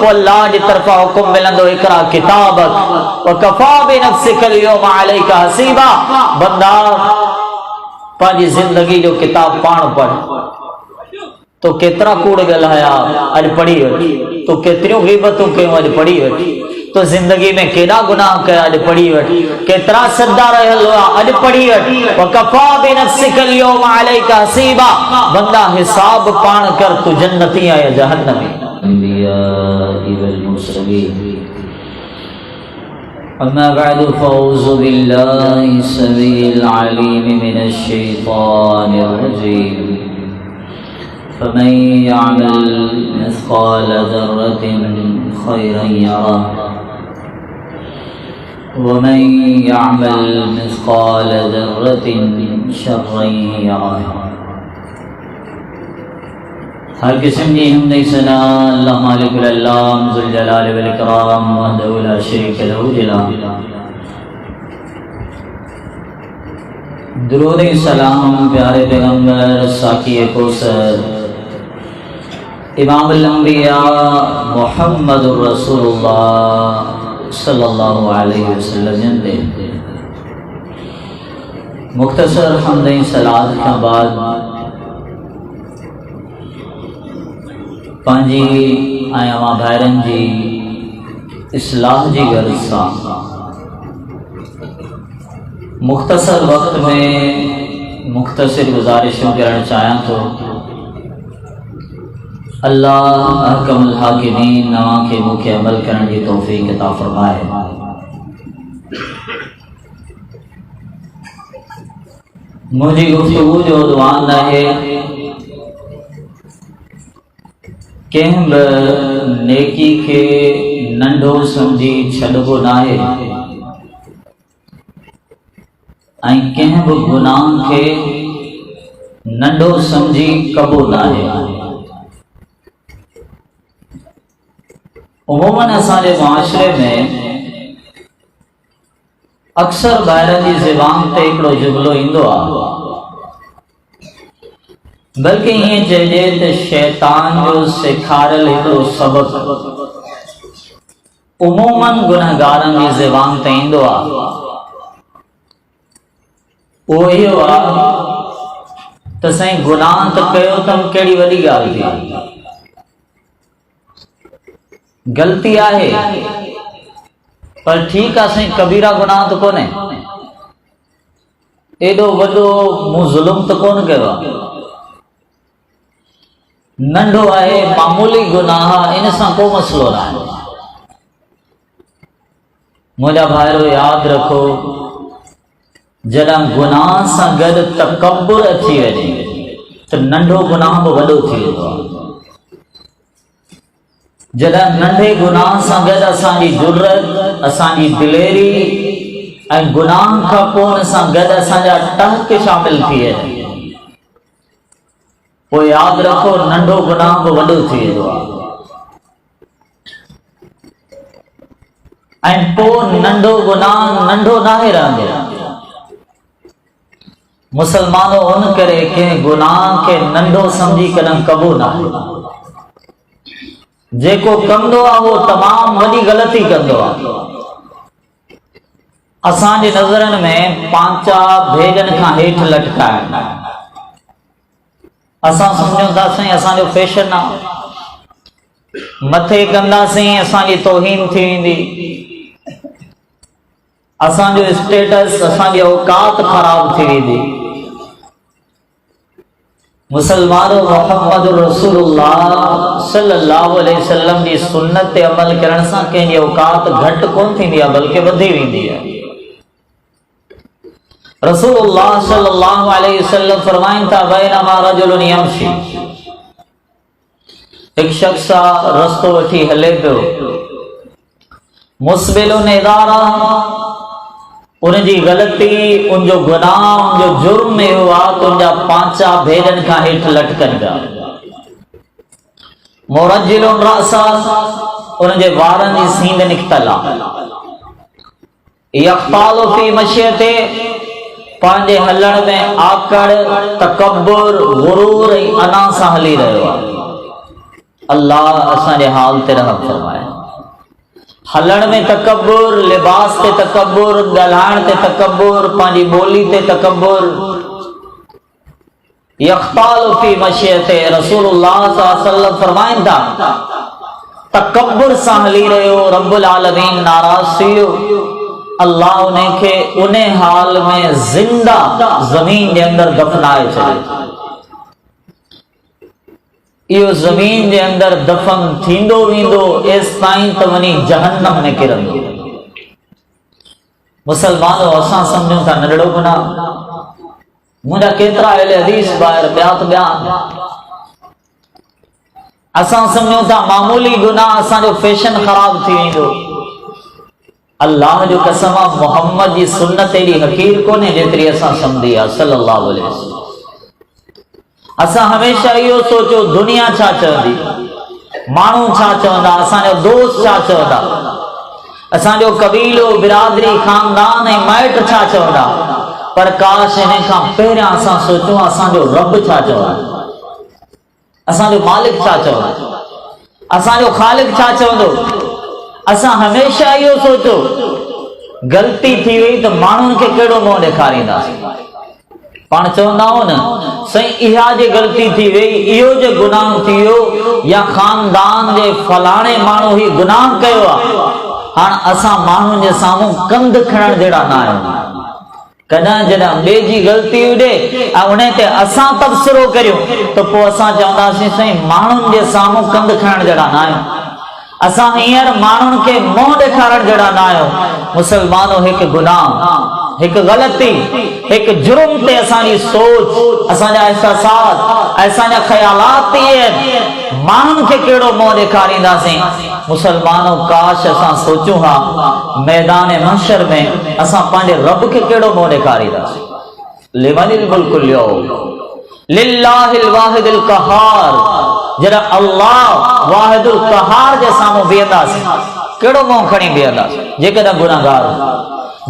पोइ अल्लाह जी तरफ़ा हुकुम मिलंदो इकरा किताबक व कफा बिनफ्सिक अल-यौमा अलैका हसीबा। बंदा पंहिंजी ज़िंदगी जो किताब पाण पढ़। तो केतिरा कूड़ ॻाल्हाया अॼु पढ़ी वठ। तो केतिरियूं ग़ीबतूं कयूं अॼु पढ़ी वठ। तो ज़िंदगी में केॾा गुनाह कया अॼु पढ़ी वठ। केतिरा सदा रहियल हुआ अॼु पढ़ी वठ। वकफा बिनफ्सिक अल-यौमा अलैका हसीबा। बंदा हिसाब पाण कर, तू जन्नती है या जहन्नमी। अम्मा बअद फअऊज़ु बिल्लाहि समीइल अलीम मिनश शैतानिर रजीम। फमन यअमल मिस्क़ाल ज़र्रतिन खैरन यरह वमन यअमल मिस्क़ाल ज़र्रतिन शर्रन यरह। हर किस्म की हमद सना अल्लाह मालिकुल अल्लाम ज़ुल जलाल वल इकराम वहदहु ला शरीक लहु जला। दुरूद सलाम प्यारे पैगंबर साकी कौसर इमामुल अंबिया मुहम्मदुर रसूलुल्लाह सल्लल्लाहु अलैहि वसल्लम जंदे मुख्तसर हमद सलात के बाद पंहिंजी ऐं अवां भाइरनि जी इस्लाह जी गर्ज़ सां मुख्तसर वक्त में मुख्तसर गुज़ारिशूं करणु चाहियां थो। अल्लाह अहकमुल हाकिमीन नवां खे मूंखे अमल करण जी तौफ़ीक़ अता फ़रमाए। मुंहिंजी गुफ़्तगू जो उन्वान आहे कंहिं बि नेकी खे नंढो सम्झी छॾिबो नाहे ऐं कंहिं बि गुनाह खे नंढो सम्झी कबो नाहे। उमूमन असांजे मुआशरे में अक्सर ॿाहिरनि जी ज़बान ते हिकिड़ो जुमिलो ईंदो आहे, बल्कि ईअं चइजे त शैतान जो सेखारियल हिकिड़ो सबक़ उमूमन गुनहगारनि जी ज़बान ते ईंदो आहे। उहो इहो आहे त साईं गुनाह त कयो अथमि, कहिड़ी वॾी ॻाल्हि थी, ग़लती आहे, पर ठीकु आहे साईं कबीरा गुनाह त कोन्हे, एॾो वॾो मूं ज़ुल्म त कोन कयो आहे, नंढो आहे मामूली गुनाह, इन सां को मसलो न आहे। मुंहिंजा भाइरो यादि रखो, जॾहिं गुनाह सां गॾु तकब्बुर अची वञे त नंढो गुनाह बि वॾो थी वेंदो आहे। जॾहिं नंढे गुनाह सां गॾु असांजी जुर्रत, असांजी दिलेरी ऐं गुनाह खां पोइ हुन सां गॾु असांजा टहक शामिल थी वञे, पोइ यादि रखो नंढो गुनाह बि वॾो थी वेंदो आहे। ऐं पोइ नंढो गुनाह नंढो नाहे रहंदो। मुसलमानो उन करे कंहिं गुनाह खे नंढो सम्झी कॾहिं कबो न आहे। जेको कंदो आहे उहो तमामु वॾी ग़लती कंदो आहे। असांजे नज़रनि में पांचा भेजनि खां हेठि लटकाइण, असां सम्झूं था साईं असांजो फैशन आहे, मथे कंदासीं असांजी तौहीन थी वेंदी, असांजो स्टेटस, असांजी औकात ख़राब थी वेंदी। मुसलमानो मुहम्मद रसूलुल्लाह सल्लल्लाहु अलैहि वसल्लम जी सुन्नत ते अमल करण सां कंहिंजी औकात घटि कोन थींदी आहे, बल्कि वधी वेंदी आहे। रसूलुल्लाह सल्लल्लाहु अलैहि वसल्लम फरमाइनि था, बैनमा रजुलुन यमशी, एक शख्स रस्तो वठी हले पियो, मुस्बिलुन इदारा, उनजी ग़लती, उनजो गुनाह, उनजो जुर्म इहो आहे त उनजा पांचा भेजनि खां हेठि लटकनि पिया। मुरज्जिलुन रअसा, उनजे वारनि जी सींद निकितल आहे। यख्तालु फी मशियते, पंहिंजे हलण में आकड़, तकब्बुर, गुरूर ऐं अना सां हली रहियो आहे। अल्लाह असांजे हाल ते रहम फरमाए। हलण में तकब्बुर, लिबास ते तकब्बुर, ॻाल्हाइण ते तकब्बुर, पंहिंजी ॿोली ते तकब्बुर। यख्तालु फी मशियते, रसूलुल्लाह सल्लल्लाहु अलैहि वसल्लम फरमाइनि था तकब्बुर सां हली रहियो, रब्बुल आलमीन नाराज़ थी वियो, अल्लाह उनखे उन हाल में जिंदा ज़मीन जे अंदर दफनाए छॾियो। इहो ज़मीन जे अंदर दफन थींदो वेंदो एस ताईं त वञी जहन्नम में किरंदो। मुसलमानों, असां सम्झूं था नंढड़ो गुनाह, मुंहिंजा केतिरा अहिड़े हदीस ॿाहिरि ॿिया त ॿिया। असां सम्झूं था मामूली गुनाह असांजो फैशन ख़राब थी वेंदो। अल्लाह जो कसम आहे, मोहम्मद जी सुन्नत एॾी हक़ीर कोन्हे जेतिरी असां सम्झी आहे सल्लल्लाहु अलैहि वसल्लम। असां हमेशा इहो सोचो दुनिया छा चवंदी, माण्हू छा चवंदा, असांजो दोस्त छा चवंदा, असांजो कबीलो, बिरादरी, खानदान ऐं माइट छा चवंदा। पर काश हिन खां पहिरियां असां सोचूं असांजो रब छा चवंदो, असांजो मालिक छा चवंदो, असांजो ख़ालिक छा चवंदो। असां हमेशा इहो सोचो ग़लती थी वई त माण्हुनि खे कहिड़ो मुंहुं ॾेखारींदासीं। पाण चवंदा हो न साईं इहा जे ग़लती थी वई, इहो जो गुनाह थी वियो, या खानदान जे फलाणे माण्हू ही गुनाह कयो आहे। हाणे असां माण्हुनि जे साम्हूं कंध खणण जहिड़ा न आहियूं। कॾहिं जॾहिं ॿिए जी ग़लती हुजे ऐं उन ते असां तबसरो करियूं त पोइ असां चवंदासीं साईं माण्हुनि जे साम्हूं कंध खणण जहिड़ा न आहियूं। असां हींअर माण्हुनि खे मुंहुं ॾेखारण जहिड़ा न आहियूं। मुसलमानों, हिकु गुनाह, हिकु ग़लती, हिकु जुर्म ते असांजी सोच, असांजा एहसासात, असांजा ख़यालात आहिनि। माण्हुनि खे कहिड़ो मुंहुं ॾेखारींदासीं। मुसलमानों, काश असां सोचूं हा मैदान महशर में असां पंहिंजे रब खे कहिड़ो मुंहुं ॾेखारींदासीं। लिमनिल मुल्कुल यौम लिल्लाहिल वाहिदिल क़हार। जॾहिं अल्लाह वाहिदुल क़हार जे साम्हूं बीहंदासीं, कहिड़ो मुंहुं खणी बीहंदासीं। जेकॾहिं गुनाहगार,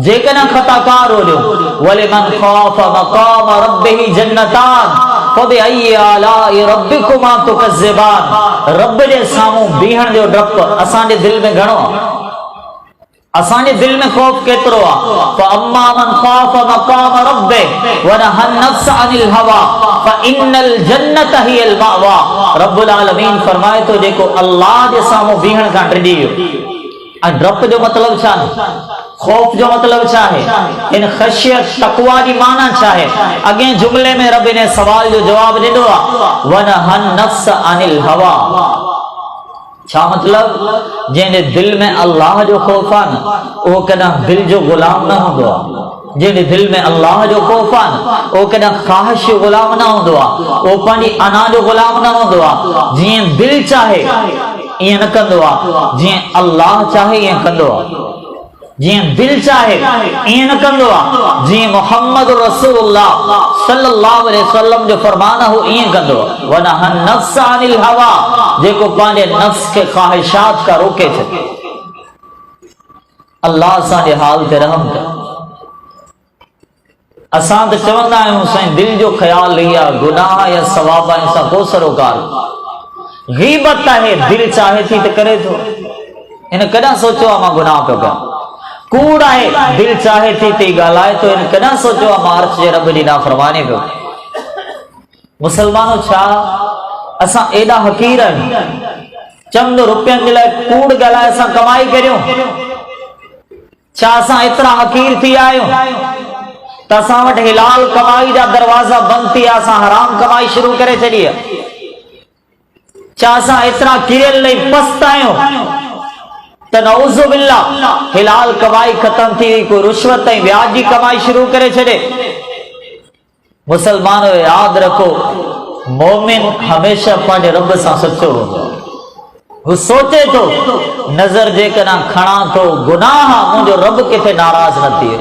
जेकॾहिं ख़ताकार हुजो, वलिमन ख़ाफ़ मक़ाम रब्बिही जन्नतान फबिअय्यि आलाइ रब्बिकुमा तुकज़्ज़िबान। रब जे साम्हूं बीहण जो डपु असांजे दिलि में घणो आहे, असांजे दिलि में ख़ौफ़ केतिरो आहे। फअम्मा मन ख़ाफ़ मक़ाम रब्बिही वनहा नफ्स अनिल हवा फइन्नल जन्नत हियल मअवा। रब्बुल आलमीन फरमाए थो जेको अल्लाह जे साम्हूं बीहण खां डिॼी वियो। ऐं डप जो मतिलबु छा आहे, ख़ौफ़ जो मतिलबु छा आहे, इन ख़शियत तक़वा जी माना छा आहे। अॻे जुमिले में रब ने सवाल जो जवाब ॾिनो आहे, वनहा नफ्स अनिल हवा। छा मतलब, जंहिंजे दिल में अल्लाह जो ख़ौफ़ आहे न, उहो कॾहिं दिल जो ग़ुलाम न हूंदो आहे। जंहिंजे दिल में अल्लाह जो ख़ौफ़ आहे न, उहो कॾहिं ख़्वाहिश जो ग़ुलाम न हूंदो आहे, उहो पंहिंजी अना जो ग़ुलाम न हूंदो आहे। जीअं दिल चाहे ईअं न कंदो आहे, जीअं अल्लाह चाहे ईअं कंदो आहे। जीअं दिल चाहे ईअं न कंदो आहे, जीअं मोहम्मद रसूलुल्लाह सल्लल्लाहु अलैहि वसल्लम जो फरमान हो ईअं कंदो आहे। वनहा नफ्स अनिल हवा, जेको पंहिंजे नफ्स खे ख़्वाहिशात का रोके छे। अल्लाह असांजे हाल ते रहम करे। असां त चवंदा आहियूं साईं दिल जो ख़्याल ई आहे, गुनाह या सवाब सां को सरोकार। ग़ीबत आहे, दिल चाहे थी त करे थो, इन कॾहिं सोचो आहे मां गुनाह पियो कयां। कूड़ आहे, दिल चाहे थी त ॻाल्हाए थो, इन कॾहिं सोचो आहे मां अर्श जे रब जी नाफ़रमानी पियो। मुसलमानों, छा असां एॾा हक़ीर आहियूं, चंद रुपयनि जे लाइ कूड़ ॻाल्हाए असां कमाई करियूं। छा असां एतिरा हक़ीर थी आहियूं त असां वटि हिलाल कमाई जा दरवाज़ा बंदि थी, असां हराम कमाई शुरू करे छॾी आहे। छा असां एतिरा किरियल ऐं पस्त आहियूं त नऊज़ु बिल्लाह हिलाल कमाई ख़त्म थी वई, कोई रुश्वत ऐं व्याज जी कमाई शुरू करे छॾे। मुसलमानों, यादि रखो मोमिन हमेशा पंहिंजे रब सां सचो हूंदो। हू सोचे थो नज़र जेकॾहिं खणा थो गुनाह, मुंहिंजो रब किथे नाराज़ न थिए,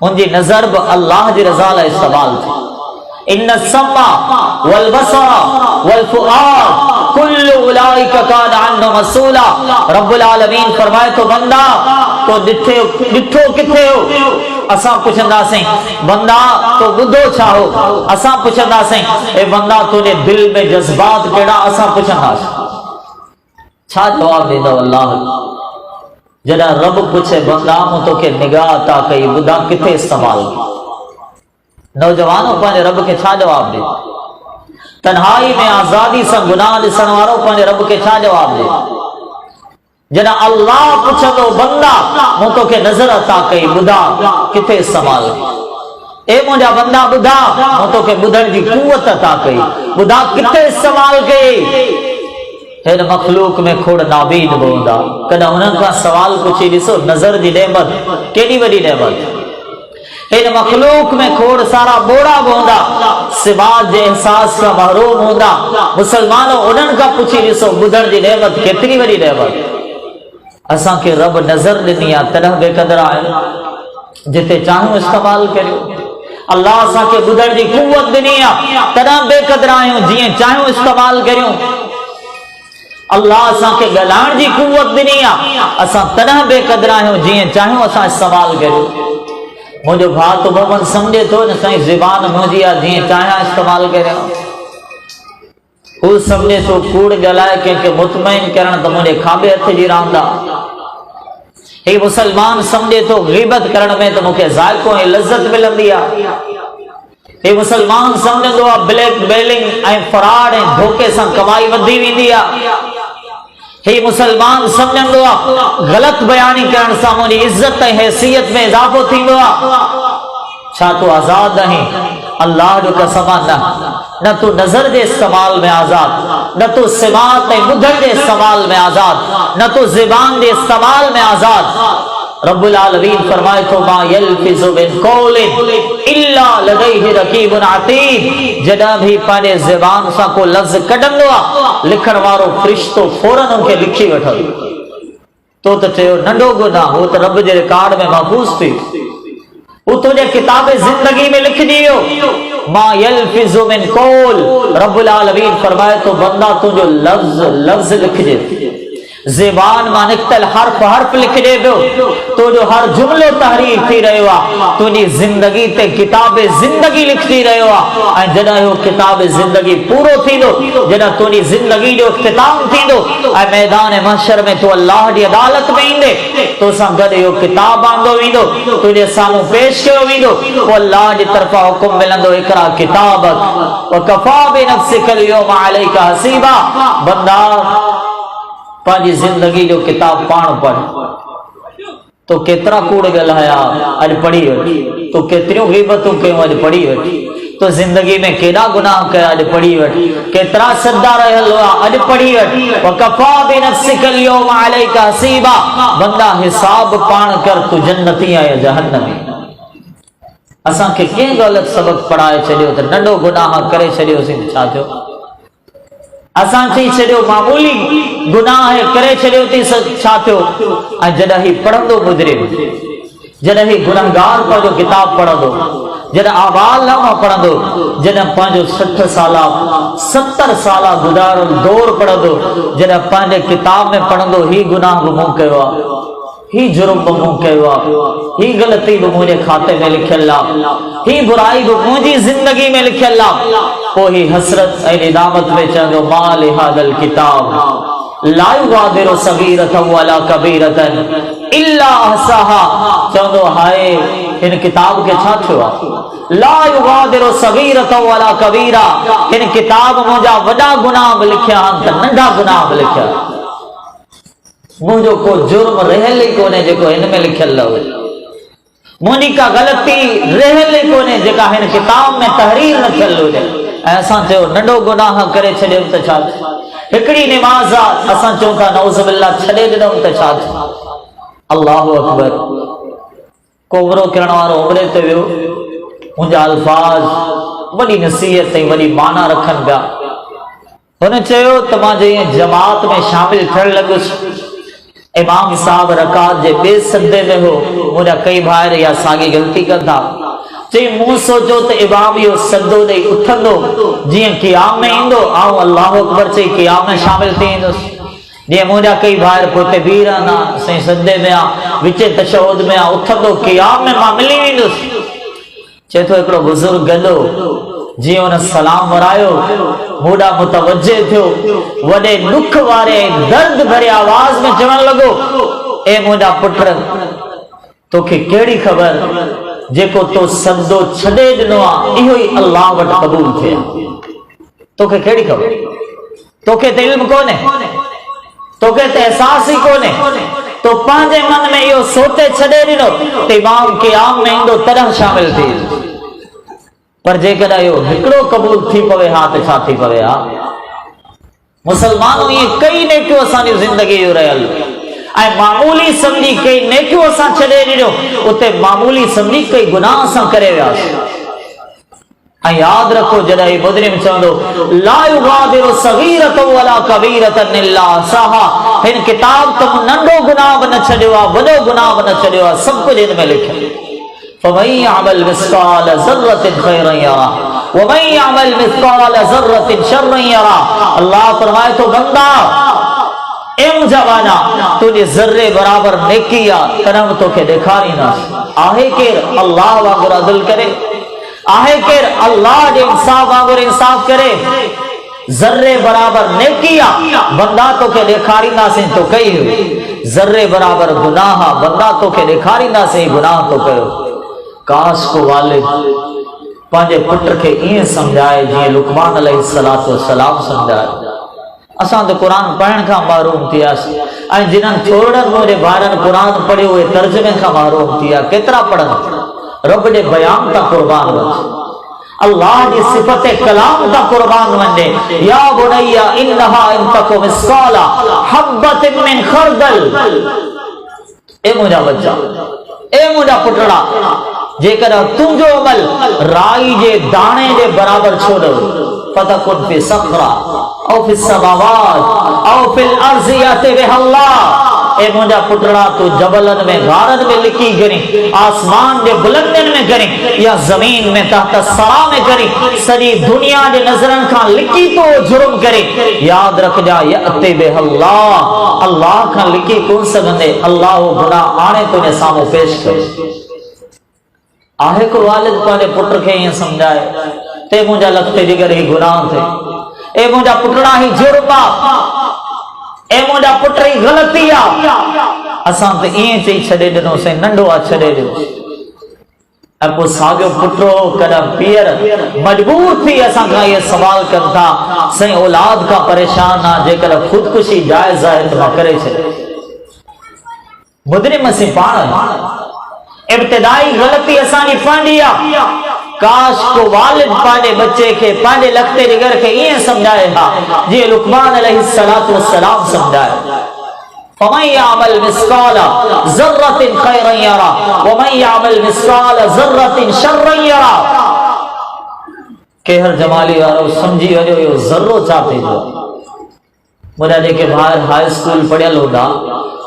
मुंहिंजी नज़र बि अल्लाह जी रज़ा लाइ इस्तेमाल थिए। इन्न सम्मा वल बसरा वल फुआद कुल्लु उलाइका कान अन्हु मसूला। रब्बुल आलमीन फरमाए तो बंदा तो ॾिठो किथे हो, असां पुछंदासीं बंदा तो ॿुधो छा हो, असां पुछंदासीं ए बंदा तुंहिंजे दिल में जज़्बात कहिड़ा, असां पुछंदासीं। छा जवाब दींदो अल्लाह? जॾहिं रब पूछे बंदा मूं तोखे निगाह अता कई, ॿुधा किथे इस्तेमाल? नौजवानों पंहिंजे रब खे छा जवाब ॾे? तन्हाई में आज़ादी सां गुनाह ॾिसण वारो पंहिंजे रब खे छा जवाब ॾे? जॾहिं अल्लाह पुछंदो बंदा मूं तोखे नज़र अता कई, ॿुधा किथे इस्तेमाल? ए मुंहिंजा बंदा ॿुधा, मूं तोखे ॿुधण जी कुवत अता कई, ॿुधा किथे इस्तेमाल कई? हिन मखलूक में खोड़ नाबीद बि हूंदा, कॾहिं उन्हनि खां सवाल पुछी ॾिसो, नज़र जी नेमत केॾी वॾी नेमत। हिन मखलूक में खोड़ सारा बोड़ा बि हूंदा, सिमात जे एहसास खां महरूम हूंदा। मुसलमानों उन्हनि खां पुछी ॾिसो, ॿुधण जी नेमत केतिरी वॾी नेमत। असांखे रब नज़र ॾिनी आहे, तॾहिं बेक़दर आहे, जिते चाहियूं इस्तेमाल करियो। अल्लाह असांखे ॿुधण जी कुवत ॾिनी आहे, तॾहिं बेक़दर आहियूं, जीअं चाहियूं इस्तेमाल करियूं। अल्लाह असांखे ॻाल्हाइण जी कुवत ॾिनी आहे, असां तॾहिं बेक़दर आहियूं, जीअं चाहियूं असां इस्तेमाल करियूं। मुंहिंजो भाउ तो मोहम्मद सम्झे थो न साईं ज़बान मुंहिंजी आहे, जीअं चाहियां इस्तेमाल करियां। हू सम्झे थो कूड़ ॻाल्हाए कंहिंखे मुतमइन करण त मुंहिंजे खाॿे हथ जी रांद आहे। हे मुसलमान सम्झे थो ग़ीबत करण में त मूंखे ज़ाइक़ो ऐं लज़त मिलंदी आहे। हे मुसलमान सम्झंदो आहे ब्लैक मेलिंग ऐं फराड ऐं धोखे सां कमाई वधी वेंदी आहे। हे मुसलमान सम्झंदो आहे ग़लत बयानी करण सां मुंहिंजी इज़त ऐं हैसियत में इज़ाफ़ो थींदो आहे। छा तूं आज़ाद आहीं? अल्लाह जो कसम न तूं नज़र जे इस्तेमाल में आज़ाद, न तूं सिमात ऐं ॿुधण जे इस्तेमाल में आज़ाद, न तूं ज़बान जे इस्तेमाल में आज़ाद। रब्बुल आलमीन फरमाए थो, मा यल्फिज़ु मिन क़ौलिन इल्ला लदैहि रक़ीबुन अतीद। जॾहिं भी पंहिंजे ज़बान सां को लफ़्ज़ कढंदो आहे, लिखण वारो फ़रिश्तो फौरन उनखे लिखी वठंदो। तो त चयो नंढो गुनाह, हो त रब जे रिकॉर्ड में महफूज़ थी, वो तुझे किताब जिंदगी में लिख दियो। मा यल्फिज़ु मिन क़ौल, रब्बुल आलमीन फरमाए तो बंदा तुझो लफ्ज़ लिखजे, ज़बान मां निकतल हर्फ लिख दे पियो, तो जो हर जुमलो तहरीर थी रहियो आहे, तुंहिंजी ज़िंदगी ते किताब ज़िंदगी लिखी रहियो आहे। ऐं जॾहिं हो किताब ज़िंदगी पूरो थींदो, जॾहिं तुंहिंजी ज़िंदगी जो इख्तिताम थींदो ऐं मैदान महशर में तूं अल्लाह जी अदालत में ईंदे, तोसां गॾु इहो किताब आंदो वेंदो, तुंहिंजे साम्हूं पेश कयो वेंदो। पोइ अल्लाह जी तरफ़ां हुकुम मिलंदो, इक़रा किताबक व कफ़ा बिनफ़्सिक अल-यौम अलैका हसीबा। बंदा पंहिंजी ज़िंदगी जो किताब पाण पढ़। तो केतिरा कूड़ ॻाल्हाया अॼु पढ़ी वठ, तो केतिरियूं ग़ीबतूं कयूं अॼु पढ़ी वठ, तो ज़िंदगी में केॾा गुनाह कया अॼु पढ़ी वठ, केतिरा सदा रहियल हुआ अॼु पढ़ी वठ। वकफ़ा बिनफ़्सिक अल-यौम अलैका हसीबा। बंदा हिसाब पाण कर, तू जन्नती आहे या जहन्नमी। असांखे कंहिं ग़लति सबक़ पढ़ाए छॾियो त नंढो गुनाह करे छॾियोसीं, छा थियो? असां चई छॾियो मामूली गुनाह करे छॾियो थी, छा थियो? ऐं जॾहिं ही पढ़ंदो मुजरिम, जॾहिं ही गुनहगार पंहिंजो किताब पढ़ंदो, जॾहिं अहवालनामा पढ़ंदो, जॾहिं पंहिंजो 60 साला 70 साला गुज़ारियल दौर पढ़ंदो, जॾहिं पंहिंजे किताब में पढ़ंदो ही गुनाह बि मूं कयो आहे, ही जुर्म बि मूं कयो आहे, ही ग़लती बि मुंहिंजे खाते में लिखियल आहे, ही बुराई बि मुंहिंजी ज़िंदगी में लिखियल आहे। पोइ ही हसरत ऐं निदामत में चवंदो, मा लिहाज़ल किताब ला युग़ादिरु सग़ीरतन वला कबीरतन इल्ला अहसाहा। चवंदो हाय हिन किताब खे छा थियो आहे? ला युग़ादिरु सग़ीरतन वला कबीरा। हिन किताब मुंहिंजा वॾा गुनाह बि लिखिया आहिनि त नंढा गुनाह बि लिखिया। मुंहिंजो को जुर्म रहियल ई कोन्हे जेको हिन में लिखियल न हुजे, मुंहिंजी का ग़लती रहियल ई कोन्हे जेका हिन किताब में तहरीर न थियल हुजे। ऐं असां चयो नंढो गुनाह करे छॾियो त छा थियो? हिकिड़ी निमाज़ आहे, असां चऊं था नऊज़ बिल्लाह छॾे ॾिनऊं त छा थियो? अल्लाहु अकबर। को उमरो करण वारो उमरे ते वियो, मुंहिंजा अल्फाज़ वॾी नसीहत ऐं वॾी माना रखनि पिया। हुन चयो त मां जीअं जमात में शामिल थियण लॻुसि, इमाम साहब रकात जे ॿिए सदे में हो, मुंहिंजा कई भाइर या साॻी ग़लती कंदा। चई मूं सोचियो त इमाम इहो सदो ॾेई उथंदो, जीअं क़ियाम में ईंदो, आऊं अल्लाहु अकबर चई क़ियाम में शामिल थी ईंदुसि। जीअं मुंहिंजा कई भाइर पोइ बीह रहंदा, साईं सदे में आहे, विचे तशहुद में आहे, उथंदो क़ियाम में मां मिली वेंदुसि। चए थो हिकिड़ो बुज़ुर्ग गॾो जी उन सलाम वरायो, मूडा मुतवज्जे थियो, वडे दुख वारे दर्द भरे आवाज में चवण लगो, ए मुंहिंजा पुट, तोखे केड़ी खबर जेको तो सदो छडे दिनो आ इहो ही अल्लाह वट कबूल थे। तोखे केड़ी खबर? तोखे ते इल्म कोने, तोखे ते एहसास ही कोने, तो पांजे मन में इहो सोचे छडे दिनो ते इमाम क़याम में इंदो तरह शामिल थी। पर जेकर इहो हिकड़ो कबूल थी पवे हा त छा थी पवे हा। मुसलमानों ये कई नेकियो असांजी जिंदगी जो रहल ऐं मामूली समझी कई नेकियो असां छडे ॾिनो, उते मामूली समझी कई गुनाह असां करे वियासीं। ऐं याद रखो जॾहिं मुजरिम चवंदो ला युगादिरु सगीरतन वला कबीरतन इल्ला अहसाहा, हिन किताब त नंढो गुनाह बि न छॾियो आहे, वॾो गुनाह बि न छॾियो आहे, सभु कुझु हिन में लिखियलु। फमन यअमल मिस्काल ज़र्रतिन खैरन यरा वमन यअमल मिस्काल ज़र्रतिन शर्रन यरा। अल्लाह फरमाए तो बंदा ए मुंहिंजा तुझे ज़र्रे बराबर नेकी आहे तॾहिं बि तोखे ॾेखारींदासीं। आहे केरु अल्लाह वांगुरु अदल करे, आहे केरु अल्लाह जे इंसाफ वांगुरु इंसाफ करे, ज़र्रे बराबर नेकी आहे बंदा तोखे ॾेखारींदासीं तो कई हुई, ज़र्रे बराबर गुनाह आहे बंदा तोखे ॾेखारींदासीं गुनाह तो कयो। काश को वालिद पंहिंजे पुट खे ईअं सम्झाए जीअं लुकमान अलैहिस्सलातु वस्सलाम सम्झाए। असां त क़ुर पढ़ण खां महरूम थी वियासीं ऐं जिन्हनि छोड़नि मुंहिंजे ॿारनि क़ुर पढ़ियो उहे तर्जुमे खां महरूम थी विया। केतिरा पढ़नि, रब जे बयान तां क़ुर्बान वञे, अल्लाह जी सिफ़त कलाम तां क़ुर्बान वञे। या बुनैया इन्नहा इन तकु मिस्काला हब्बतिन मिन खरदल, ए मुंहिंजा बच्चा, ए मुंहिंजा पुटड़ा, जेकर तुंहिंजो अमल राई जे दाणे जे बराबर छो न फतकुन फी सखरा औ फी समावात औ फिल अर्ज़ि याति बिहल्लाह। ए मुंहिंजा पुटड़ा, तू जबलन में गारन में लिखी करी, आसमान जे बुलंदन में करी या जमीन में तहत सरा में करी, सॼी दुनिया जे नज़रन खां लिखी तो जुर्म करे, याद रखजा याति बिहल्लाह, अल्लाह खां लिखी कोन सघंदे, अल्लाह वो गुनाह आणे तुंहिंजे साम्हूं पेश करे। आहे को वालिद पंहिंजे पुट खे ईअं सम्झाए ते मुंहिंजा लखते जिगर ही गुनाह थे, ए मुंहिंजा पुटड़ा ही जुर्म आ, ए मुंहिंजा पुट ही ग़लती आ। असां त ईअं चई छॾे ॾिनोसीं, नंढो आ छॾे ॾिनोसीं। ऐं पोइ साॻियो पुटो कॾहिं पीअर मजबूर थी असां खां इहे सवाल कनि था, साईं औलाद खां परेशान आहे, जेकर ख़ुदकुशी जाइज़ आहे त मां करे छॾे। मुजरिम असीं पाण, इब्तिदाई गलती असांजी पंहिंजी आहे। काश को वालिद पंहिंजे बच्चे खे पंहिंजे लखते जिगर खे ईअं सम्झाए हा जीअं लुकमान अलैहिस्सलातु वस्सलाम सम्झाए। फमन यअमल मिस्काल ज़र्रतिन खैरन यरा वमन यअमल मिस्काल ज़र्रतिन शर्रन यरा। केहर जमाली वारो सम्झी वञो इहो ज़र्रो छा थींदो। मुंहिंजा जेके ॿार हाई स्कूल पढ़ियल हूंदा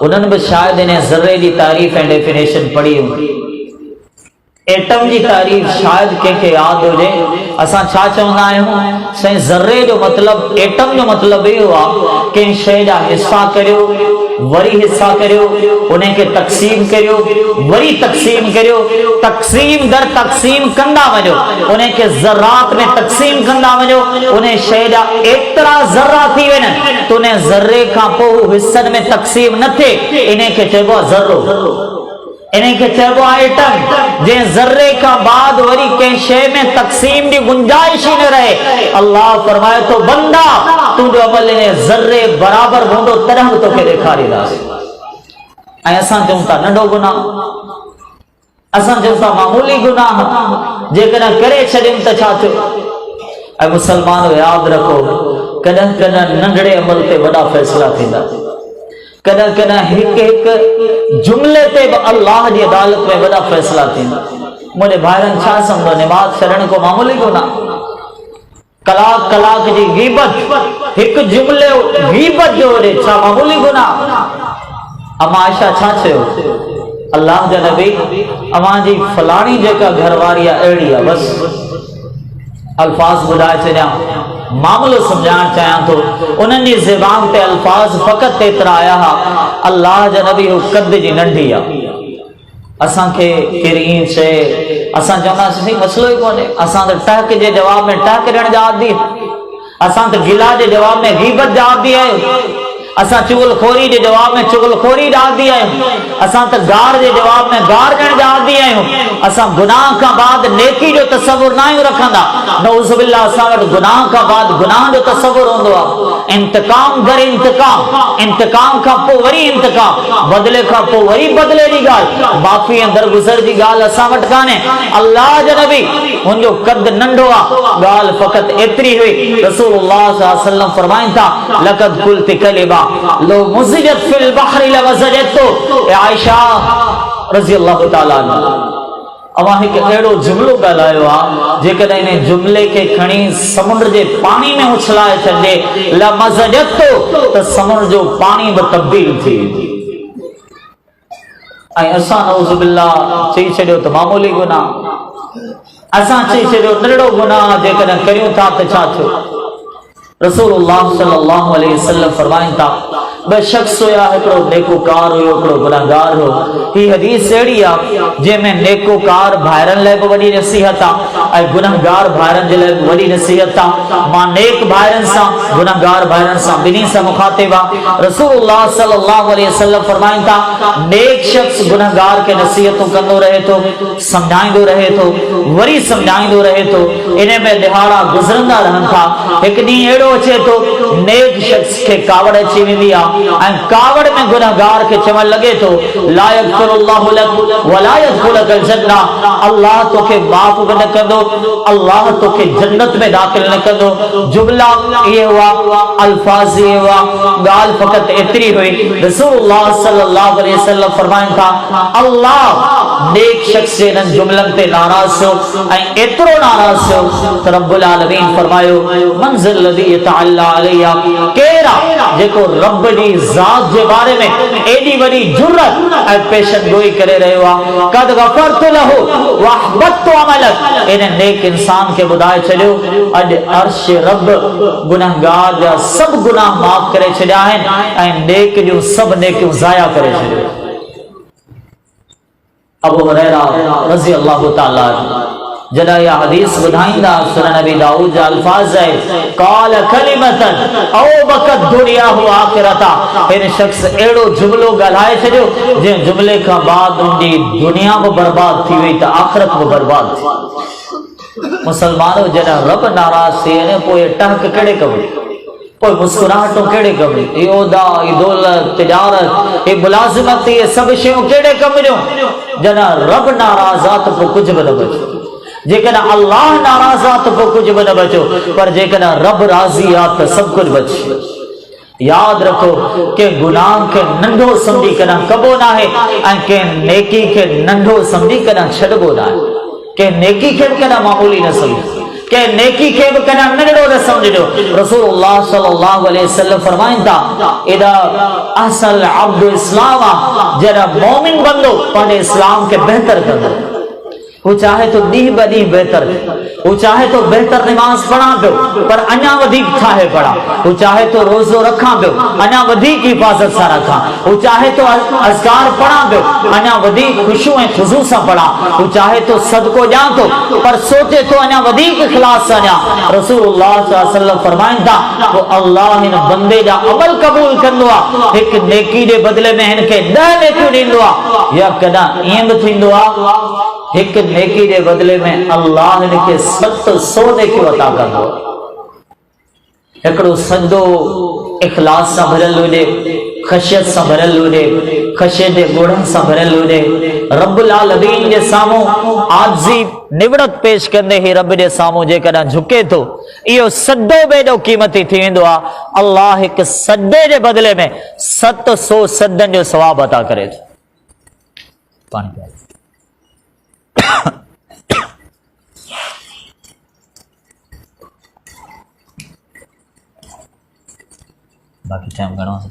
उन्हनि बि शायदि इन ज़र्रे जी तारीफ़ ऐं डेफिनेशन पढ़ी हूंदी। एटम जी तारीफ़ शायदि कंहिंखे यादि हुजे। असां छा चवंदा आहियूं, साईं ज़र्रे जो मतिलबु, एटम जो मतिलबु इहो आहे कंहिं शइ जा हिसा करियो, वरी हिसा करियो, उन्हें खे तक़सीम करियो, वरी तक़सीम करियो, तक़सीम दर तक़सीम कंदा वञो, उन्हें खे ज़र्रात में तक़सीम कंदा वञो, उन्हें शइ जा एतिरा ज़र्रा थी वञनि त उन ज़र्रे खां पोइ हिसनि में तक़सीम न थिए, इन्हें खे चइबो आहे ज़र्रो, इन्हें के चइबो आहे एटम। जे ज़र्रे का बाद वरी कंहिं शइ में तक़सीम जी गुंजाइश ही न रहे। अल्लाह फरमाए तो बंदा तुंहिंजो अमल इन ज़र्रे बराबर हूंदो तॾहिं बि तोखे ॾेखारींदासीं। ऐं असां चऊं था नंढो गुनाह, असां चऊं था मामूली गुनाह, जेकॾहिं करे छॾियमि त छा थियो। ऐं मुसलमान यादि रखो, कॾहिं कॾहिं नंढड़े अमल ते वॾा फ़ैसिला थींदा, कॾहिं कॾहिं हिकु हिकु जुमिले ते बि अल्लाह जी अदालत में वॾा फ़ैसिला थींदा। मुंहिंजे भाइरनि छा सम्झो, निमाज़ छॾण को मामूली गुनाह, कलाक कलाक जी गीबत, हिकु जुमिले गीबत जो वॾे छा मामूली गुनाह। अमा आयशा छा चयो, अल्लाह जा नबी अवां जी फलाणी जेका घरवारी आहे अहिड़ी आहे, बसि अल्फाज ॿुधाए छॾियां, मामलो समझाइण चाहियां थो। उन्हनि जी ज़बान ते अल्फाज फ़क़त एतिरा आया हा, अल्लाह जा नबी हू कद जी नंढी आहे, असांखे केरु ईअं चए असां चवंदासीं मसलो ई कोन्हे, असां त टहक जे जवाब में टहक ॾियण जा आदी, असां त गिला जे जवाब में गीबत जा आदी आहियूं, असां चुगलखोरी जे जवाब में चुगलखोरी जा आदी आहियूं, असां त गार जे जवाब में गार ॾियण जा आदी आहियूं, असां गुनाह खां बाद नेकी जो तसवुर न आहियूं रखंदा। नऊज़ बिल्लाह, असां वटि गुनाह खां बाद गुनाह जो तसवुर हूंदो आहे। इंतकाम दर इंतकाम, इंतकाम खां पोइ वरी इंतकाम, बदिले खां पोइ वरी बदिले जी ॻाल्हि, माफ़ी ऐं दरगुज़र जी ॻाल्हि असां वटि कान्हे। अल्लाह जे नबी, मुंहिंजो कद नंढो आहे, ॻाल्हि फ़क़ति एतिरी हुई, रसूलुल्लाह सल्लल्लाहु अलैहि वसल्लम फरमाइनि था लक़द क़ुल्ति कलिमा लो मुज़िजत फिल बहरि लवज़जतु। ए आयशा रज़ी अल्लाहु ताला अन्हा, अवां हिकु अहिड़ो जुमिलो ॻाल्हायो आहे जेकॾहिं इन जुमिले खे खणी समुंड जे पाणी में उछलाए छॾे लमज़जतु त समुंड जो पाणी बि तब्दील थी वेंदी। ऐं असां नऊज़ बिल्लाह चई छॾियो त मामूली गुनाह, असां चई छॾियो नंढड़ो गुनाह जेकॾहिं करियूं था त छा थियो। रसूलुल्लाह सल्लल्लाहु अलैहि वसल्लम फरमाइनि था ॿ शख्स हुया, हिकिड़ो नेकोकार हुयो, हिकिड़ो गुनाहगार हो। ही हदीस अहिड़ी आहे जंहिंमें नेकोकार भाइरनि लाइ बि वॾी नसीहत आहे ऐं गुनाहगार भाइरनि जे लाइ बि वॾी नसीहत आहे। मां नेक भाइरनि सां गुनाहगार भाइरनि सां ॿिन्ही सां मुखातिब आहे। रसूलुल्लाह सल्लल्लाहु अलैहि वसल्लम फरमाइनि था नेक शख्स गुनाहगार खे नसीहतूं कंदो रहे थो, सम्झाईंदो रहे थो, वरी सम्झाईंदो रहे थो, इन में दिहाड़ा गुज़रंदा रहनि था। हिकु ॾींहुं अहिड़ो अचे थो नेक शख्स खे कावड़ अची वेंदी आहे ऐं कावड़ में गुनाहगार खे चवण लॻे थो ला यग़फ़िरुल्लाहु लक वला यदख़ुलकल जन्नह, अल्लाह तोखे माफ़ बि न कंदो, अल्लाह तोखे जन्नत में दाख़िल न कंदो। जुमला ये हुआ, अल्फाज़ ये हुआ, ॻाल्हि फ़क़ति एतिरी हुई। रसूलुल्लाह सल्लल्लाहु अलैहि वसल्लम फरमाइनि था अल्लाह नेक शख्स जे इन्हनि जुमलनि ते नाराज़ थियो ऐं एतिरो नाराज़ थियो त रब्बुल आलमीन फरमायो मंज़िल लज़ी यतअल्ला अलैया, केरु आहे जेको रब जी ज़ात जे बारे में एॾी वॾी जुर्रत ऐं पेशनगोई करे रहियो आहे। क़द गफ़रतु लहू व अहबतु अमलक, इन नेक इंसान खे ॿुधाए छॾियो अॼु अर्श रब गुनाहगार जा सभु गुनाह माफ़ करे छॾिया आहिनि ऐं नेक जूं सभु नेकियूं ज़ाया करे छॾियो। अबू हुरैरा रज़ी अल्लाहु ताला जॾहिं इहा हदीस ॿुधाईंदा सुनन नबी दाऊद जा अल्फाज़ आहे क़ाल कलिमतन औ बकत दुनिया हु आखिरता, हिन शख़्स अहिड़ो जुमिलो ॻाल्हाए छॾियो जंहिं जुमिले खां बाद उनजी दुनिया बि बर्बाद थी वई त आख़िरत बि बर्बाद थी। मुसलमानो जॾहिं रब नाराज़ थी वञे पोइ टहक कहिड़े कम जी, पोइ मुस्कुराहटूं कहिड़े कम जी, ये उहदा ये दौलत तिजारत ये मुलाज़िमत ये सभु शयूं कहिड़े कम जूं। जॾहिं रब नाराज़ आहे त पोइ कुझु बि न बचो, जेकॾहिं अल्लाह नाराज़ आहे त पोइ कुझु बि न बचो, पर जेकॾहिं रब राज़ी आहे त सभु कुझु बचे। यादि रखो के गुनाह खे नंढो सम्झी कॾहिं कबो न आहे ऐं के नेकी खे नंढो सम्झी कॾहिं छॾिबो न आहे। के नेकी खे बि कॾहिं मामूली न सम्झो, के नेकी खे बि कॾहिं नंढड़ो न सम्झो। रसूलुल्लाह सल्लल्लाहु अलैहि वसल्लम फरमाइनि था इदा अहसल अब्दु इस्लाम, जॾहिं मोमिन बंदो पंहिंजे इस्लाम खे बहितर कंदो, वो चाहे तो ॾींहुं ब ॾींहुं बहितर, वो चाहे तो बहितर निमाज़ पढ़ा पियो पर अञा वधीक ठाहे पढ़ा, वो चाहे तो रोज़ो रखा पियो अञा वधीक हिफ़ाज़त सां रखा, वो चाहे तो अज़कार पढ़ा पियो अञा वधीक ख़ुशू ऐं ख़ुज़ू सां पढ़ा, वो चाहे तो सदको ॾियां तो पर सोचे तो अञा वधीक इख़लास सां ॾियां। रसूलुल्लाह सल्लल्लाहु अलैहि वसल्लम फरमाइनि था वो अल्लाह हिन बंदे जा अमल क़बूल कंदो आहे, हिकु नेकी जे बदिले में हिन खे 10 नेकियूं ॾींदो आहे, या कॾहिं ईअं बि थींदो आहे हिकु नेकी जे बदिले में अल्लाह हिनखे 700 नेकियूं अता कंदो। हिकिड़ो सजदो इख़लास सां भरियल हुजे, ख़शियत सां भरियल हुजे, ख़शियत जे ॻोढ़नि सां भरियल हुजे, रब्बुल आलमीन जे साम्हूं आजिज़ी निवड़त पेश कंदे ही रब जे साम्हूं जेकॾहिं झुके थो, इहो सजदो बि एॾो क़ीमती थी वेंदो आहे, अल्लाह हिकु सजदे जे बदिले में 700 सजदनि जो सवाब अता करे थो। पाणी बाकी टाइम घणो आहे?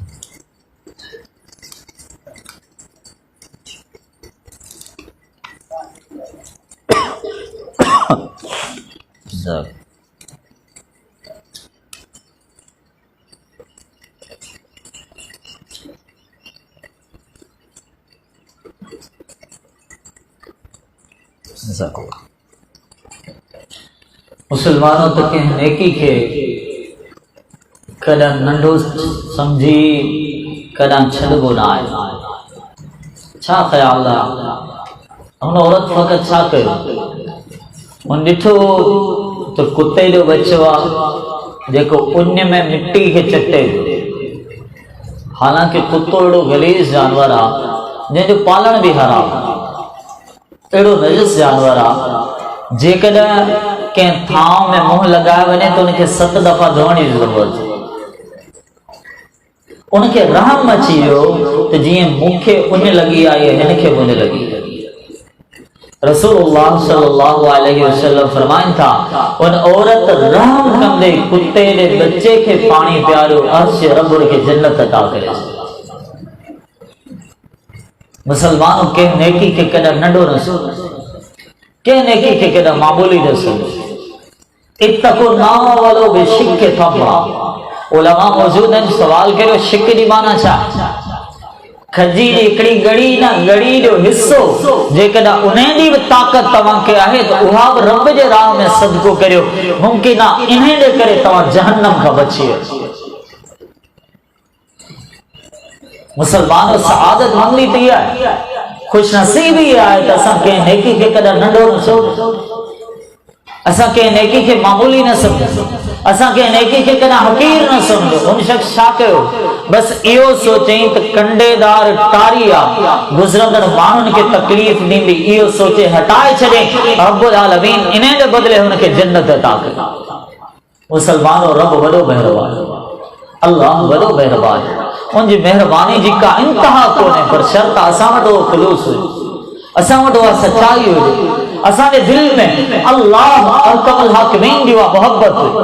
मुसलमानों तक नेकी खे कदा नंढो समझी कदा छॾबो न आहे। छा ख़्याल आहे हुन औरत फ़क़ति छा कयो, हुन ॾिठो त कुते जो बच्चो आहे जेको उन में मिट्टी खे चटे। हालांकि कुत्तो अहिड़ो गलीज़ जानवर आहे जंहिंजो पालण बि हराम, अहिड़ो नजिस जानवर आहे जेकॾहिं कंहिं थांव में मुंहुं लॻाए वञे त उनखे 7 दफ़ा धोअण जी ज़रूरत। उनखे रहम अची वियो त जीअं मूंखे उन लॻी आहे हिनखे उन लॻी। रसूलुल्लाह सल्लल्लाहु अलैहि वसल्लम फरमाइनि था उन औरत रहम कंदे कुत्ते जे बच्चे खे पाणी पियारियो, अर्श रब खे जन्नत अता करे। मुसलमानों के नेकी के कदा नंढो न समझो, के नेकी के कदा मामूली न समझो। इत्तक़ु नार वलो बिशिक्कि तमरा। उलमा मौजूद आहिनि, सवाल करियो शिक जी माना छा? खजी जी हिकिड़ी गड़ी न गड़ी जो हिस्सो जेकॾहिं उन जी बि ताक़त तव्हांखे आहे त उहा बि रब जे राह में सदको करियो। मुमकिन आहे इन जे करे तव्हां जहन्नम खां बची वञो। मुसलमान सआदत मंदी थी आहे, खुश नसीबी आहे त असां कंहिं नेकी खे कॾहिं नंढो न समझूं, असां कंहिं नेकी खे मामूली न समझूं, असां कंहिं नेकी खे कॾहिं हक़ीर न समझूं। उन शख़्स छा कयो, बस इहो सोचई त कंडेदार टारी आहे, गुज़रंदड़ माण्हुनि खे तकलीफ़ ॾींदी, इहो सोचे हटाए छॾे रब्बुल आलमीन इन जे बदिले हुनखे जन्नत अता कई। मुसलमानो रब वॾो महिरबान, अल्लाह वॾो महिरबान, उनजी महिरबानी जी का इंतहा कोन्हे, पर शर्त असां वटि उहो ख़ुलूस हुजे, असां वटि उहा सचाई हुजे, असांजे दिल में अल्लाह अहकमुल हाकिमीन जी उहा मोहब्बत हुजे,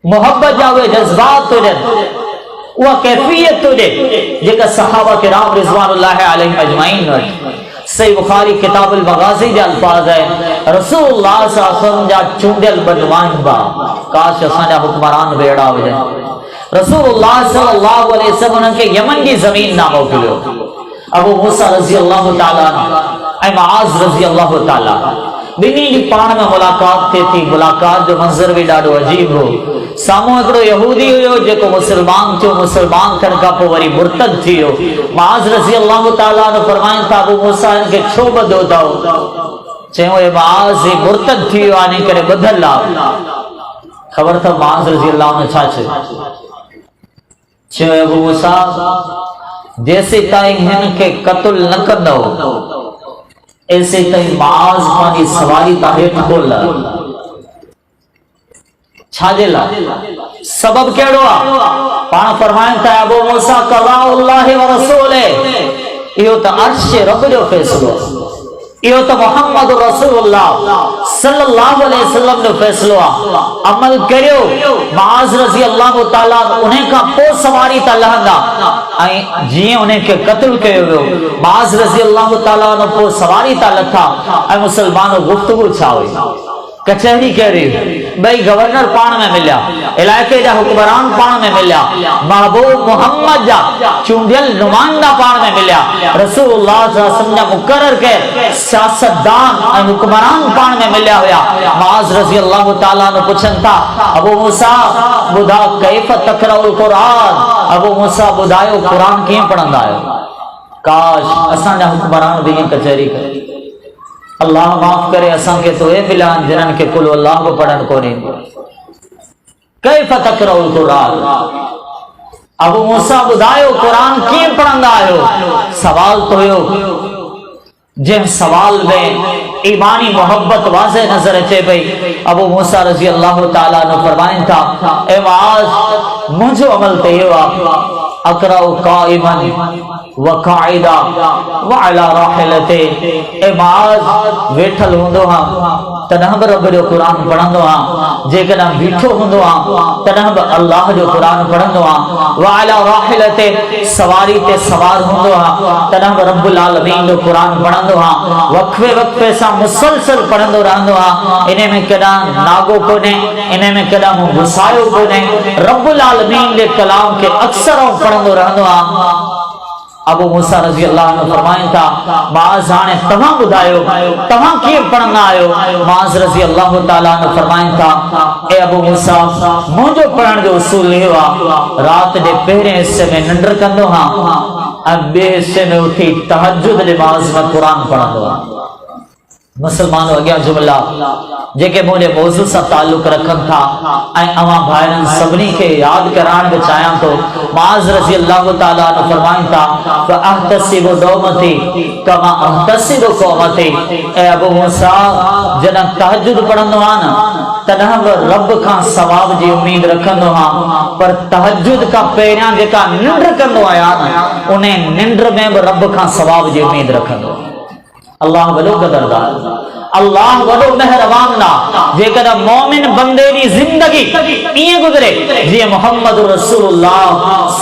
मोहब्बत जा उहे जज़्बात हुजनि, उहा कैफ़ियत हुजे जेका सहाबा किराम रिज़वानुल्लाहि अलैहिम अजमाइन वटि। सही बुखारी किताबुल मगाज़ी जा अल्फाज़ आहिनि, रसूलुल्लाह सल्लल्लाहु अलैहि वसल्लम जा चूंडियल बनुमाइंदा, काश असांजा हुक्मरान बि अहिड़ा हुजनि। रसूलुल्लाह सल्लल्लाहु अलैहि वसल्लम उन्हनि खे यमन जी ज़मीन ना मोकिलियो। अबू मूसा रज़ी अल्लाह ताला ऐं मुआज़ रज़ी अल्लाह ताला ॿिन्ही जी पाण में मुलाक़ात थिए थी। मुलाक़ात जो मंज़र बि ॾाढो अजीब हो। साम्हूं हिकिड़ो यहूदी हुयो जेको मुसलमान थियो, मुसलमान थियण खां पोइ वरी मुर्तद थी वियो। मुआज़ रज़ी अल्लाह ताला फरमाइनि था अबू मूसा हिनखे छो ॿधो अथव? चयो हे मुआज़ ही मुर्तद थी वियो आहे, इन करे ॿधल आहे। ख़बर अथव मुआज़ रज़ी अल्लाह छा चयो? चयो अबू मूसा जेसि ताईं हिनखे क़त्ल न कंदव ऐसे ताईं मुआज़ पंहिंजी सवारी तां हेठि कोन लहंदो। छाजे लाइ? सबब कहिड़ो आहे? पाण फरमाइनि था अबू मूसा क़ज़ाउल्लाहि व रसूलिहि, इहो त अर्श रब जो फ़ैसिलो आहे, इहो त मुहम्मद रसूलुल्लाह सल्लल्लाहु अलैहि वसल्लम जो फ़ैसिलो आहे। अमल करियो। मुआज़ रज़ी अल्लाह ताला उन खां पोइ सवारी ता लहंदा ऐं जीअं उनखे क़त्ल कयो वियो, मुआज़ रज़ी अल्लाह ताला पोइ सवारी ता लथा। ऐं मुसलमानो गुफ्तगू छा हुई? कचहरी कहिड़ी? ॿई गवर्नर पाण में मिलिया, इलाइक़े जा हुक्मरान पाण में मिलिया, महबूब मोहम्मद जा चूंडियल नुमाइंदा पाण में मिलिया, रसूलुल्लाह सल्लल्लाहु अलैहि वसल्लम जा मुक़र्रर के सियासतदान ऐं हुक्मरान पाण में मिलिया हुया। मुआज़ रज़ी अल्लाह ताला ने पुछनि था अबू मूसा ॿुधा कैफ़ तक़रउल क़ुरान? अबू मूसा ॿुधायो क़ुरान कीअं पढ़ंदा आहियो? काश असांजा हुक्मरान बि ईअं कचहरी करे। अल्लाह माफ़ करे असांखे तो हे मिलिया जिन्हनि खे कुल अल्लाह बि पढ़णु कोन्हे ईंदो। कैफ़ तक़रउल क़ुरान? अबू मूसा ॿुधायो क़ुरान कीअं पढ़ंदा आहियो? सवाल तो हुयो जंहिं सवाल में ईमानी मोहब्बत वाज़े नज़र अचे पई। अबू मूसा रज़ी अल्लाह ताला ने फरमाइनि था ए मुआज़ मुंहिंजो अमल त इहो आहे अक़राउ क़ाइमन व क़ाइदा व अला राहिलते। ए मुआज़ वेठल हूंदो हा तॾहिं बि रब जो क़ुरान पढ़ंदो हा, जेकॾहिं बीठो हूंदो हा तॾहिं बि अल्लाह जो क़ुरान पढ़ंदो हा। व अला राहिलते सवारी ते सवार हूंदो हा तॾहिं बि रब्बुल आलमीन जो क़ुरान पढ़ंदो हा। वक़्फ़े वक़्फ़े सां मुसलसल पढ़ंदो रहंदो हा। इन में कॾहिं नागो कोन्हे, इन में कॾहिं मूं गुसायो कोन्हे। रब्बुल आलमीन जे कलाम खे अक्सर पढ़ंदो रहंदो हा। अबू मूसा रज़ी अल्लाह अन्हु फरमाइन था माज़ हाणे तव्हां ॿुधायो तव्हां कीअं पढ़ंदा आहियो। माज़ रज़ी अल्लाह ताला अन्हु फरमाइन था ए अबू मूसा मुंहिंजो पढ़ण जो उसूल इहो आहे रात जे पहिरें हिस्से में निंड कंदो हां ऐं ॿिए हिस्से में उथी तहज्जुद नमाज़ में क़ुरान पढ़ंदो आहियां। मुसलमानों अॻियां जुमला जेके मुझे मौजू से ताल्लुक रखन था अवां भाइरन सभिनी खे याद कराइण बि चाहियां तो। माज़ रज़ी अल्लाह ताला अन्हु फरमाइन था फअहतसिबु दौमती कमा अहतसिबु क़ौमती। ए अबू मूसा जॾहिं तहज्जुद पढ़ंदो आहियां न तॾहिं बि रब खां सवाब जी उम्मीद रखंदो आहियां, पर तहज्जुद खां पहिरियां जेका निंड कंदो आहियां न उन निंड में बि रब खां सवाब जी उम्मीद रखंदो आहियां। अल्लाह वॾो क़दरदार, अल्लाह वॾो मेहरबान ना जेकर मोमिन बंदे दी जिंदगी इएं गुज़रे जीअं मोहम्मद रसूलुल्लाह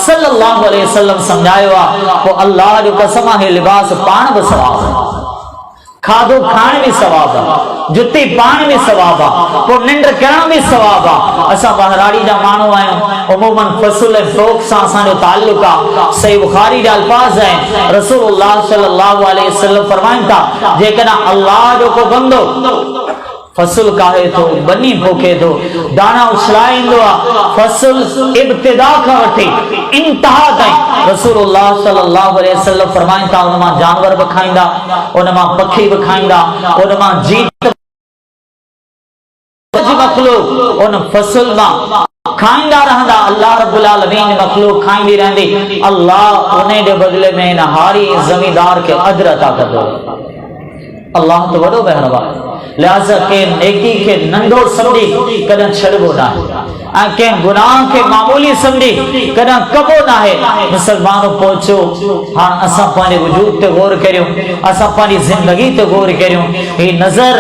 सल्लल्लाहु अलैहि वसल्लम समझायो आहे पोइ अल्लाह जो कसम आहे लिबास पाण बि सवाब आहे, खाधो खाण भी सवाब आहे, जुती पाण भी सवाब आहे, पोइ निंड करण भी सवाब आहे। असां बहराड़ी जा माण्हू आहियूं, उमूमन फ़सुल ऐं फ़ौक़ सां असांजो ताल्लुक आहे। सही बुखारी जा अल्फाज़ आहिनि रसूलुल्लाह सल्लल्लाहु अलैहि वसल्लम फरमाइनि था जेकॾहिं अल्लाह जो को बंदो फसल काहे तो बनी पोखे तो दाना उछलाईंदो आहे फसल इब्तिदा खां वठी इंतहा ताईं रसूलुल्लाह सल्लल्लाहु अलैहि वसल्लम फरमाइनि था उन मां जानवर बि खाईंदा, उन मां पखी बि खाईंदा, उन मां जीत मखलूक उन फसल मां खाईंदा रहंदा। अल्लाह रब्बुल आलमीन मखलूक खाईंदी रहंदी। अल्लाह उन जे बदले में हारी ज़मींदार के अजर अता कंदो। अल्लाह तो वॾो मेहरबान, लिहाज़ा के नेकी के नंढो समझी कदम छड़बो ना है, के गुनाह के मामूली समझी कदम कबो ना है। मुसलमानों पहुंचो हाँ असा पाने वजूद ते गौर करियो, असा पानी जिंदगी ते गौर करियो। ये नजर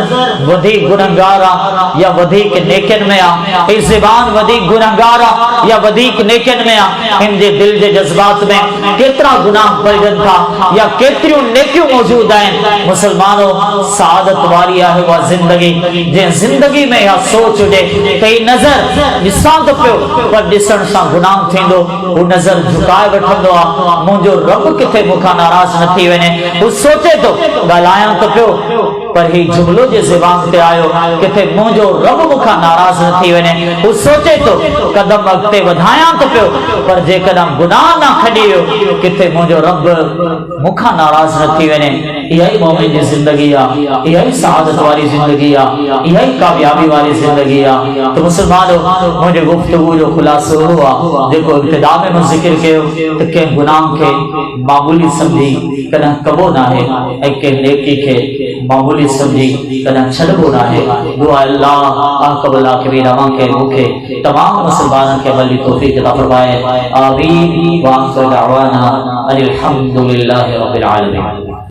वधी गुनहगारा या वधी के नेकन में आ, ये ज़बान वधी गुनहगारा या वधी के नेकन में आ। इन दे दिल दे जज्बात में केतरा गुनाह पलजन था या केतरियों नेकियों मौजूद हैं। मुसलमानों सादत वाली है वह जिंदगी जे जिंदगी में या सोच उड़े कई नजर निशान तो पियो पर दिसण सा गुनाह थींदो वो नजर झुकाए वठंदो आ मुंजो रब किथे मुखा नाराज न थी वने। वो सोचे तो गालाया तो पियो पर ही जुमलो जे ज़बान ते आयो किथे मुंजो रब मुखा नाराज न थी वने। वो सोचे तो कदम अगते वधाया तो पियो पर जे कदम गुनाह ना खड़ी वियो किथे मुंजो रब मुखा नाराज न थी वने। यही मोमिन जी जिंदगी आ, यही सआदत वाली जिंदगी आ, यही कामयाबी वाली जिंदगी आ। तो मुसलमानों मुझे गुफ्तगू जो खुलासो हुआ देखो इब्तिदा में मैं जिक्र कयो तो के गुनाह के मामूली समझी कदम कबो ना है, के नेकी के मामूली समझी कदम छड़बो ना है। दुआ अल्लाह अकबला के रवा के मुखे तमाम मुसलमानों के अमली तौफीक अता फरमाए। आमीन व आखिर दअवाना अनिल हम्दुलिल्लाहि रब्बिल आलमीन।